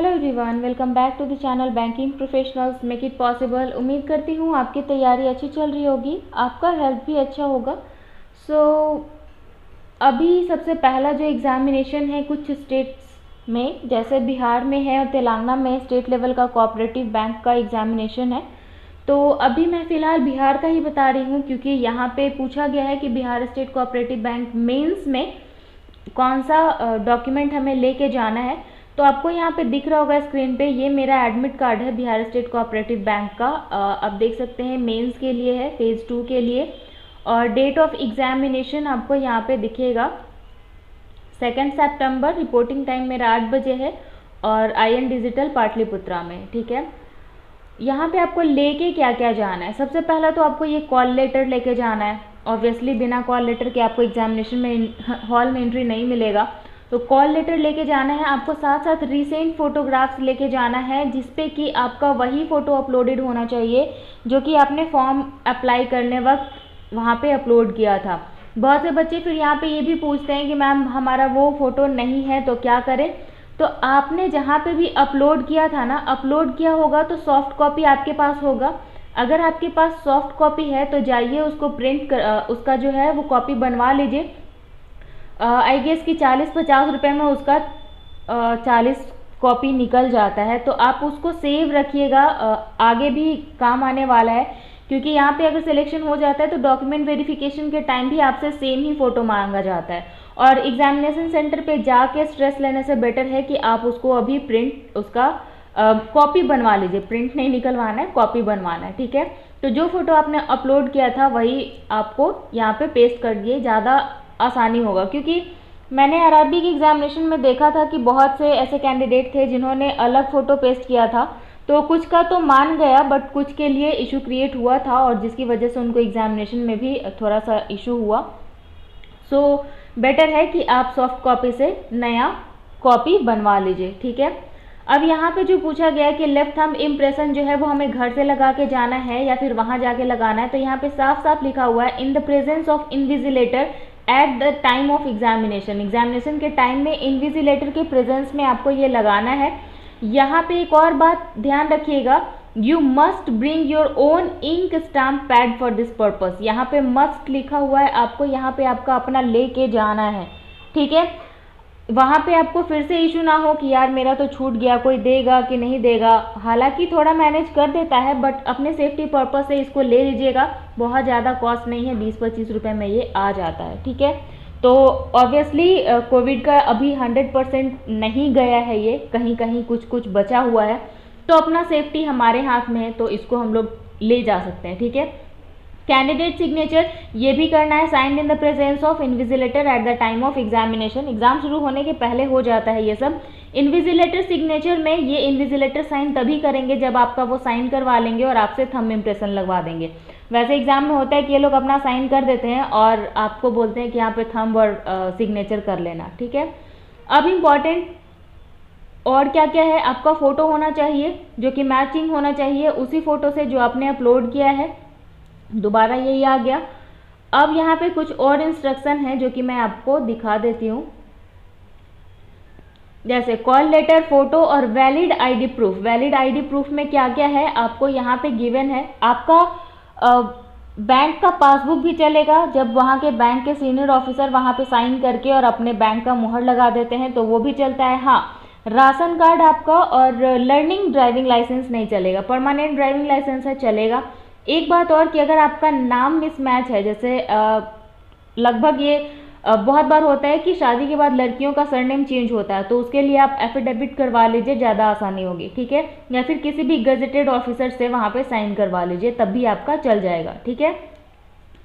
Hello everyone, welcome back to the channel banking professionals make it possible. उम्मीद करती हूँ आपकी तैयारी अच्छी चल रही होगी, आपका हेल्थ भी अच्छा होगा। अभी सबसे पहला जो एग्ज़ामिनेशन है कुछ स्टेट्स में, जैसे बिहार में है और तेलंगाना में स्टेट लेवल का कोऑपरेटिव बैंक का एग्ज़ामिनेशन है। तो अभी मैं फ़िलहाल बिहार का ही बता रही हूँ, क्योंकि यहाँ पे पूछा गया है कि Bihar state cooperative bank mains में कौन सा डॉक्यूमेंट हमें लेके जाना है। तो आपको यहाँ पे दिख रहा होगा स्क्रीन पे, ये मेरा एडमिट कार्ड है बिहार स्टेट कोऑपरेटिव बैंक का। आप देख सकते हैं मेंस के लिए है, फेज़ 2 के लिए। और डेट ऑफ एग्जामिनेशन आपको यहाँ पे दिखेगा 2 सितंबर। रिपोर्टिंग टाइम मेरा 8 बजे है और IN डिजिटल पाटलिपुत्रा में। ठीक है, यहाँ पे आपको लेके क्या क्या जाना है। सबसे पहला तो आपको ये कॉल लेटर लेके जाना है। ऑब्वियसली बिना कॉल लेटर के आपको एग्जामिनेशन में हॉल में एंट्री नहीं मिलेगा, तो कॉल लेटर लेके जाना है आपको। साथ साथ रीसेंट फोटोग्राफ्स लेके जाना है, जिसपे कि आपका वही फ़ोटो अपलोडेड होना चाहिए जो कि आपने फॉर्म अप्लाई करने वक्त वहाँ पे अपलोड किया था। बहुत से बच्चे फिर यहाँ पे ये भी पूछते हैं कि मैम हमारा वो फ़ोटो नहीं है तो क्या करें। तो आपने जहाँ पे भी अपलोड किया था ना, अपलोड किया होगा तो सॉफ्ट कॉपी आपके पास होगा। अगर आपके पास सॉफ्ट कॉपी है तो जाइए उसको प्रिंट कर, उसका जो है वो कॉपी बनवा लीजिए। आई गेस कि 40-50 रुपये में उसका 40 कॉपी निकल जाता है। तो आप उसको सेव रखिएगा, आगे भी काम आने वाला है। क्योंकि यहाँ पे अगर सिलेक्शन हो जाता है तो डॉक्यूमेंट वेरिफिकेशन के टाइम भी आपसे सेम ही फ़ोटो मांगा जाता है। और एग्जामिनेशन सेंटर पे जाके स्ट्रेस लेने से बेटर है कि आप उसको अभी प्रिंट उसका कॉपी बनवा लीजिए। प्रिंट नहीं निकलवाना है, कॉपी बनवाना है। ठीक है, तो जो फ़ोटो आपने अपलोड किया था वही आपको यहाँ पे पेस्ट कर दिए, ज़्यादा आसानी होगा। क्योंकि मैंने RRB की एग्जामिनेशन में देखा था कि बहुत से ऐसे कैंडिडेट थे जिन्होंने अलग फ़ोटो पेस्ट किया था, तो कुछ का तो मान गया बट कुछ के लिए इशू क्रिएट हुआ था, और जिसकी वजह से उनको एग्जामिनेशन में भी थोड़ा सा इशू हुआ। सो बेटर है कि आप सॉफ्ट कॉपी से नया कॉपी बनवा लीजिए। ठीक है, अब यहाँ पे जो पूछा गया है कि लेफ्ट थंब इम्प्रेशन जो है वो हमें घर से लगा के जाना है या फिर वहाँ जाके लगाना है। तो यहाँ पे साफ साफ लिखा हुआ है in the presence of invigilator at the time of examination. Examination के टाइम में इन्विजिलेटर के प्रेजेंस में आपको ये लगाना है। यहाँ पे एक और बात ध्यान रखिएगा, you must bring your own ink stamp pad for this purpose. यहाँ पे मस्ट लिखा हुआ है, आपको यहाँ पे आपका अपना लेके जाना है। ठीक है, वहाँ पे आपको फिर से इशू ना हो कि यार मेरा तो छूट गया, कोई देगा कि नहीं देगा। हालांकि थोड़ा मैनेज कर देता है बट अपने सेफ्टी पर्पस से इसको ले लीजिएगा। बहुत ज़्यादा कॉस्ट नहीं है, 20-25 रुपये में ये आ जाता है। ठीक है, तो ऑब्वियसली कोविड का अभी 100% नहीं गया है, ये कहीं कहीं कुछ कुछ बचा हुआ है। तो अपना सेफ्टी हमारे हाथ में है, तो इसको हम लोग ले जा सकते हैं। ठीक है, कैंडिडेट सिग्नेचर ये भी करना है, signed in the presence of invigilator at the time of examination. Exam शुरू होने के पहले हो जाता है ये सब। इन्विजिलेटर सिग्नेचर में ये इन्विजिलेटर साइन तभी करेंगे जब आपका वो साइन करवा लेंगे और आपसे थंब इम्प्रेशन लगवा देंगे। वैसे एग्जाम में होता है कि ये लोग अपना साइन कर देते हैं और आपको बोलते हैं कि यहाँ पे थंब और सिग्नेचर कर लेना। ठीक है, अब इम्पॉर्टेंट और क्या क्या है, आपका फ़ोटो होना चाहिए जो कि मैचिंग होना चाहिए उसी फ़ोटो से जो आपने अपलोड किया है। दोबारा यही आ गया। अब यहाँ पे कुछ और इंस्ट्रक्शन है जो कि मैं आपको दिखा देती हूँ, जैसे कॉल लेटर, फोटो और valid ID proof. Valid ID proof में क्या क्या है आपको यहाँ पे गिवन है। आपका बैंक का पासबुक भी चलेगा, जब वहाँ के बैंक के सीनियर ऑफिसर वहाँ पे साइन करके और अपने बैंक का मुहर लगा देते हैं तो वो भी चलता है। हाँ, राशन कार्ड आपका और लर्निंग ड्राइविंग लाइसेंस नहीं चलेगा, परमानेंट ड्राइविंग लाइसेंस है चलेगा। एक बात और कि अगर आपका नाम मिसमैच है, जैसे लगभग ये बहुत बार होता है कि शादी के बाद लड़कियों का सरनेम चेंज होता है, तो उसके लिए आप एफिडेविट करवा लीजिए, ज़्यादा आसानी होगी। ठीक है, या फिर किसी भी गजेटेड ऑफिसर से वहाँ पे साइन करवा लीजिए, तब भी आपका चल जाएगा। ठीक है,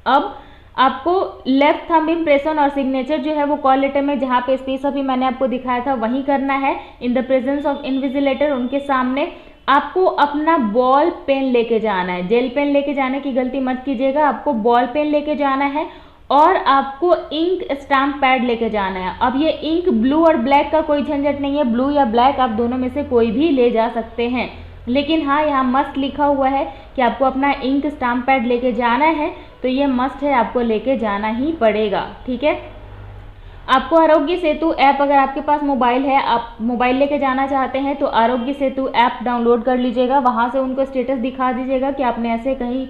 अब आपको लेफ्ट थंब इम्प्रेशन और सिग्नेचर जो है वो कॉल लेटर में जहाँ पे स्पेस अभी मैंने आपको दिखाया था वहीं करना है, in the presence of invigilator, उनके सामने। आपको अपना बॉल पेन लेके जाना है, जेल पेन लेके जाने की गलती मत कीजिएगा। आपको बॉल पेन लेके जाना है और आपको इंक स्टैम्प पैड लेके जाना है। अब ये इंक ब्लू और ब्लैक का कोई झंझट नहीं है, ब्लू या ब्लैक आप दोनों में से कोई भी ले जा सकते हैं। लेकिन हाँ, यहाँ मस्ट लिखा हुआ है कि आपको अपना इंक स्टैम्प पैड लेके जाना है, तो ये मस्ट है, आपको लेके जाना ही पड़ेगा। ठीक है, आपको आरोग्य सेतु ऐप, अगर आपके पास मोबाइल है, आप मोबाइल लेके जाना चाहते हैं तो आरोग्य सेतु ऐप डाउनलोड कर लीजिएगा। वहाँ से उनको स्टेटस दिखा दीजिएगा कि आपने ऐसे कहीं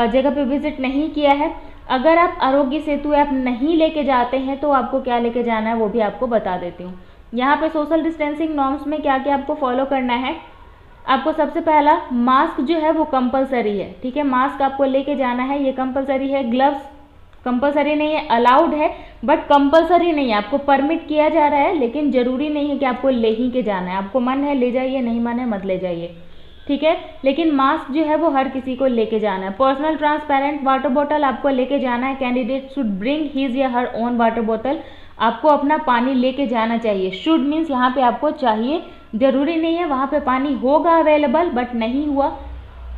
जगह पे विजिट नहीं किया है। अगर आप आरोग्य सेतु ऐप नहीं लेके जाते हैं तो आपको क्या लेके जाना है वो भी आपको बता देती हूँ। यहाँ पे सोशल डिस्टेंसिंग नॉर्म्स में क्या क्या आपको फॉलो करना है। आपको सबसे पहला मास्क जो है वो कंपलसरी है, ठीक है, मास्क आपको लेके जाना है, ये कंपलसरी है। ग्लव्स कंपलसरी नहीं है, अलाउड है बट कंपलसरी नहीं है, आपको परमिट किया जा रहा है, लेकिन जरूरी नहीं है कि आपको ले ही के जाना है। आपको मन है ले जाइए, नहीं मन है मत ले जाइए, ठीक है, लेकिन मास्क जो है वो हर किसी को लेके जाना है। पर्सनल ट्रांसपेरेंट वाटर बॉटल आपको लेके जाना है। कैंडिडेट शुड ब्रिंग हिज या हर ओन वाटर बॉटल, आपको अपना पानी लेके जाना चाहिए। शुड मीन्स यहाँ पे आपको चाहिए, जरूरी नहीं है, वहाँ पे पानी होगा अवेलेबल बट नहीं हुआ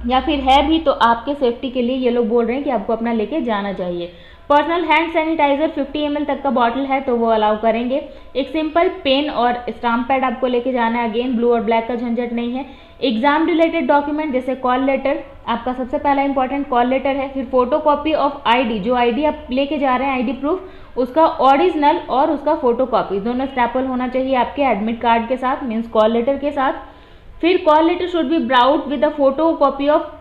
या फिर है भी तो आपके सेफ्टी के लिए ये लोग बोल रहे हैं कि आपको अपना लेके जाना चाहिए। पर्सनल हैंड सैनिटाइजर 50 ml तक का बॉटल है तो वो अलाउ करेंगे। एक सिंपल पेन और स्टाम्प पैड आपको लेके जाना है, अगेन ब्लू और ब्लैक का झंझट नहीं है। एग्जाम रिलेटेड डॉक्यूमेंट जैसे कॉल लेटर, आपका सबसे पहला इंपॉर्टेंट कॉल लेटर है। फिर फोटो कॉपी ऑफ आईडी, जो आईडी आप लेके जा रहे हैं आईडी प्रूफ, उसका ओरिजिनल और उसका फोटो कॉपी दोनों स्टैपल होना चाहिए आपके एडमिट कार्ड के साथ, मीन्स कॉल लेटर के साथ। फिर call letter should be brought with a photocopy of,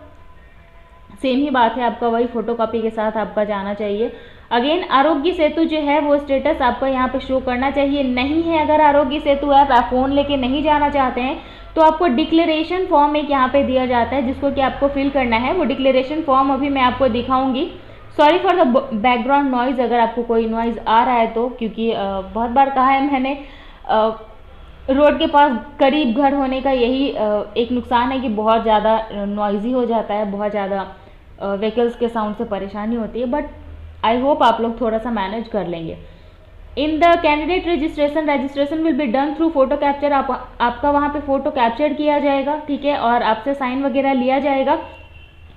same ही बात है, आपका वही फोटो कॉपी के साथ आपका जाना चाहिए। अगेन आरोग्य सेतु जो है वो स्टेटस आपको यहाँ पे शो करना चाहिए। नहीं है अगर आरोग्य सेतु ऐप, आप फोन लेके नहीं जाना चाहते हैं तो आपको डिक्लेरेशन फॉर्म एक यहाँ पे दिया जाता है जिसको कि आपको फिल करना है। वो डिक्लेरेशन फॉर्म अभी मैं आपको दिखाऊंगी। Sorry for the background noise, अगर आपको कोई नॉइज़ आ रहा है तो, क्योंकि बहुत बार कहा है मैंने, रोड के पास करीब घर होने का यही एक नुकसान है कि बहुत ज़्यादा नॉइज़ी हो जाता है, बहुत ज़्यादा व्हीकल्स के साउंड से परेशानी होती है, बट आई होप आप लोग थोड़ा सा मैनेज कर लेंगे। In the candidate registration will be done through photo capture, आपका वहाँ पे फोटो कैप्चर किया जाएगा, ठीक है, और आपसे साइन वगैरह लिया जाएगा।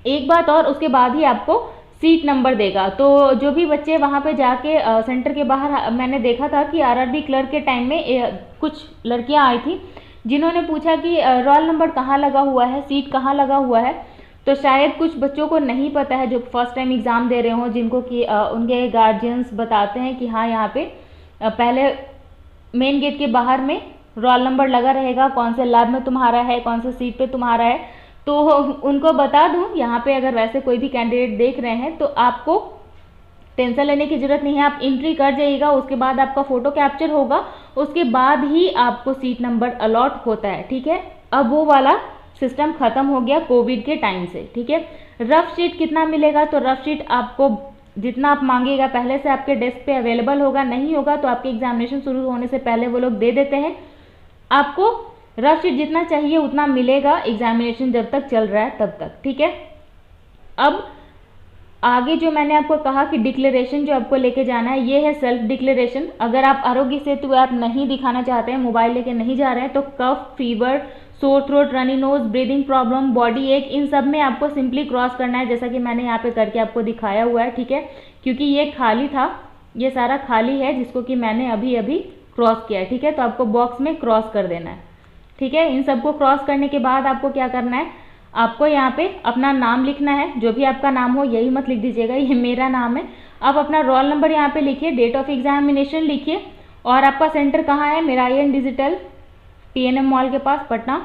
एक बात और, उसके बाद ही आपको सीट नंबर देगा। तो जो भी बच्चे वहाँ पे जाके सेंटर के बाहर, मैंने देखा था कि आरआरबी क्लर्क के टाइम में कुछ लड़कियाँ आई थी जिन्होंने पूछा कि रोल नंबर कहाँ लगा हुआ है, सीट कहाँ लगा हुआ है। तो शायद कुछ बच्चों को नहीं पता है जो फर्स्ट टाइम एग्ज़ाम दे रहे हों, जिनको कि उनके गार्जियंस बताते हैं कि हाँ यहाँ पे पहले मेन गेट के बाहर में रोल नंबर लगा रहेगा, कौन से लैब में तुम्हारा है, कौन से सीट पे तुम्हारा है। तो उनको बता दूं, यहाँ पे अगर वैसे कोई भी कैंडिडेट देख रहे हैं तो आपको टेंशन लेने की ज़रूरत नहीं है, आप एंट्री कर जाइएगा, उसके बाद आपका फ़ोटो कैप्चर होगा, उसके बाद ही आपको सीट नंबर अलॉट होता है, ठीक है। अब वो वाला सिस्टम ख़त्म हो गया कोविड के टाइम से, ठीक है। रफ शीट कितना मिलेगा, तो रफ शीट आपको जितना आप मांगेगा पहले से आपके डेस्क पे अवेलेबल होगा, नहीं होगा तो आपके एग्जामिनेशन शुरू होने से पहले वो लोग दे देते हैं। आपको रफ शीट जितना चाहिए उतना मिलेगा एग्जामिनेशन जब तक चल रहा है तब तक, ठीक है। अब आगे जो मैंने आपको कहा कि डिक्लेरेशन जो आपको लेके जाना है, ये है सेल्फ डिक्लेरेशन। अगर आप आरोग्य सेतु ऐप नहीं दिखाना चाहते हैं, मोबाइल लेके नहीं जा रहे हैं, तो cough, fever, sore throat, runny nose, breathing problem, body ache, इन सब में आपको सिंपली क्रॉस करना है, जैसा कि मैंने यहाँ पे करके आपको दिखाया हुआ है, ठीक है। क्योंकि ये खाली था, ये सारा खाली है जिसको कि मैंने अभी अभी क्रॉस किया है, ठीक है। तो आपको बॉक्स में क्रॉस कर देना है, ठीक है। इन सबको क्रॉस करने के बाद आपको क्या करना है, आपको यहाँ पे अपना नाम लिखना है, जो भी आपका नाम हो, यही मत लिख दीजिएगा ये मेरा नाम है। आप अपना रोल नंबर यहाँ पे लिखिए, डेट ऑफ एग्जामिनेशन लिखिए, और आपका सेंटर कहाँ है, मेरा IN डिजिटल PNM मॉल के पास पटना,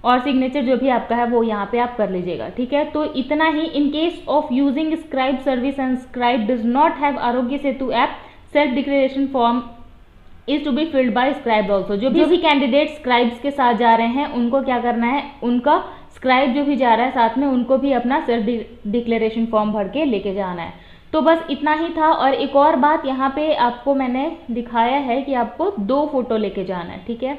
और सिग्नेचर जो भी आपका है वो यहाँ पे आप कर लीजिएगा, ठीक है। तो इतना ही। In case of using scribe service and scribe does not have Aarogya Setu app, self declaration form is to be filled by scribe also. जो भी कैंडिडेट स्क्राइब्स के साथ जा रहे हैं उनको क्या करना है, उनका स्क्राइब जो भी जा रहा है साथ में, उनको भी अपना सेल्फ डिक्लेरेशन फॉर्म भर के लेके जाना है। तो बस इतना ही था। और एक और बात यहाँ पे आपको मैंने दिखाया है कि आपको 2 फोटो लेके जाना है, ठीक है।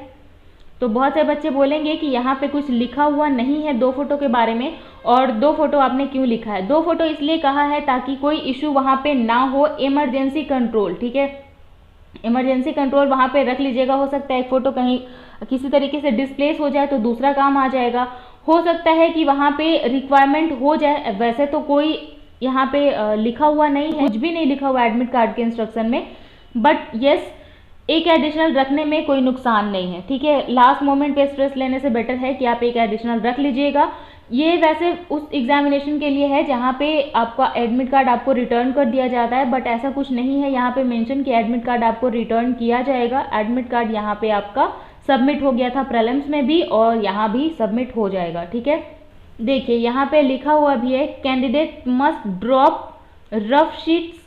तो बहुत से बच्चे बोलेंगे कि यहाँ पे कुछ लिखा हुआ नहीं है 2 फोटो के बारे में, और 2 फोटो आपने क्यों लिखा है। 2 फोटो इसलिए कहा है ताकि कोई इशू वहाँ पे ना हो, इमरजेंसी कंट्रोल, ठीक है। इमरजेंसी कंट्रोल वहाँ पे रख लीजिएगा। हो सकता है एक फ़ोटो कहीं किसी तरीके से डिस्प्लेस हो जाए तो दूसरा काम आ जाएगा। हो सकता है कि वहाँ पे रिक्वायरमेंट हो जाए। वैसे तो कोई यहाँ पे लिखा हुआ नहीं है, कुछ भी नहीं लिखा हुआ एडमिट कार्ड के इंस्ट्रक्शन में, बट येस एक एडिशनल रखने में कोई नुकसान नहीं है, ठीक है। लास्ट मोमेंट पे स्ट्रेस लेने से बेटर है कि आप एक एडिशनल रख लीजिएगा। ये वैसे उस एग्जामिनेशन के लिए है जहाँ पे आपका एडमिट कार्ड आपको रिटर्न कर दिया जाता है, बट ऐसा कुछ नहीं है यहाँ पे मेंशन कि एडमिट कार्ड आपको रिटर्न किया जाएगा। एडमिट कार्ड यहाँ पे आपका सबमिट हो गया था प्रीलिम्स में भी और यहाँ भी सबमिट हो जाएगा, ठीक है। देखिए यहाँ पे लिखा हुआ भी है, candidate must drop rough sheets,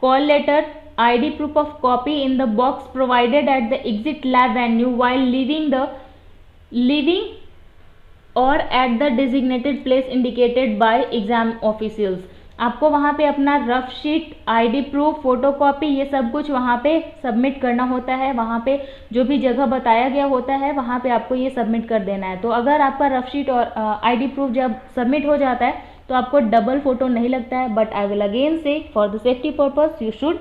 call letter, ID proof of copy in the box provided at the exit lab venue while leaving or at the designated place indicated by exam officials। आपको वहाँ पे अपना rough sheet, ID proof, photocopy, ये सब कुछ वहाँ पे submit करना होता है। वहाँ पे जो भी जगह बताया गया होता है वहाँ पे आपको ये सबमिट कर देना है। तो अगर आपका रफ शीट और ID प्रूफ जब सबमिट हो जाता है तो आपको डबल फोटो नहीं लगता है, but I will again say for the safety purpose you should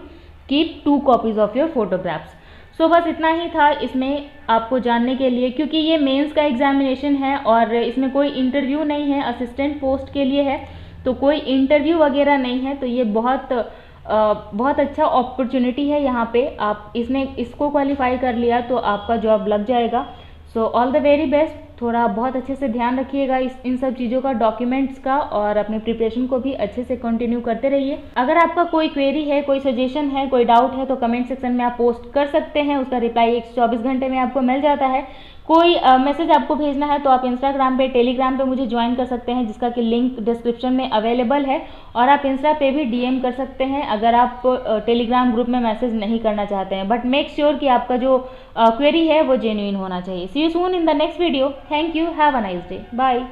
keep 2 copies of your photographs. So बस इतना ही था इसमें आपको जानने के लिए, क्योंकि ये मेंस का एग्जामिनेशन है और इसमें कोई इंटरव्यू नहीं है, असिस्टेंट पोस्ट के लिए है, तो कोई इंटरव्यू वगैरह नहीं है। तो ये बहुत अच्छा अपॉर्चुनिटी है। यहाँ पे आप इसको क्वालिफाई कर लिया तो आपका जॉब लग जाएगा। So all the very best. थोड़ा बहुत अच्छे से ध्यान रखिएगा इन सब चीज़ों का, डॉक्यूमेंट्स का, और अपनी प्रिपरेशन को भी अच्छे से कंटिन्यू करते रहिए। अगर आपका कोई क्वेरी है, कोई सजेशन है, कोई डाउट है तो कमेंट सेक्शन में आप पोस्ट कर सकते हैं। उसका रिप्लाई 124 घंटे में आपको मिल जाता है। कोई मैसेज आपको भेजना है तो आप इंस्टाग्राम पे, टेलीग्राम पे मुझे ज्वाइन कर सकते हैं, जिसका कि लिंक डिस्क्रिप्शन में अवेलेबल है, और आप इंस्टा पे भी DM कर सकते हैं अगर आप टेलीग्राम ग्रुप में मैसेज नहीं करना चाहते हैं। बट मेक श्योर कि आपका जो क्वेरी है वो जेन्युइन होना चाहिए। See you soon in the next video. Thank you, have a nice day, bye.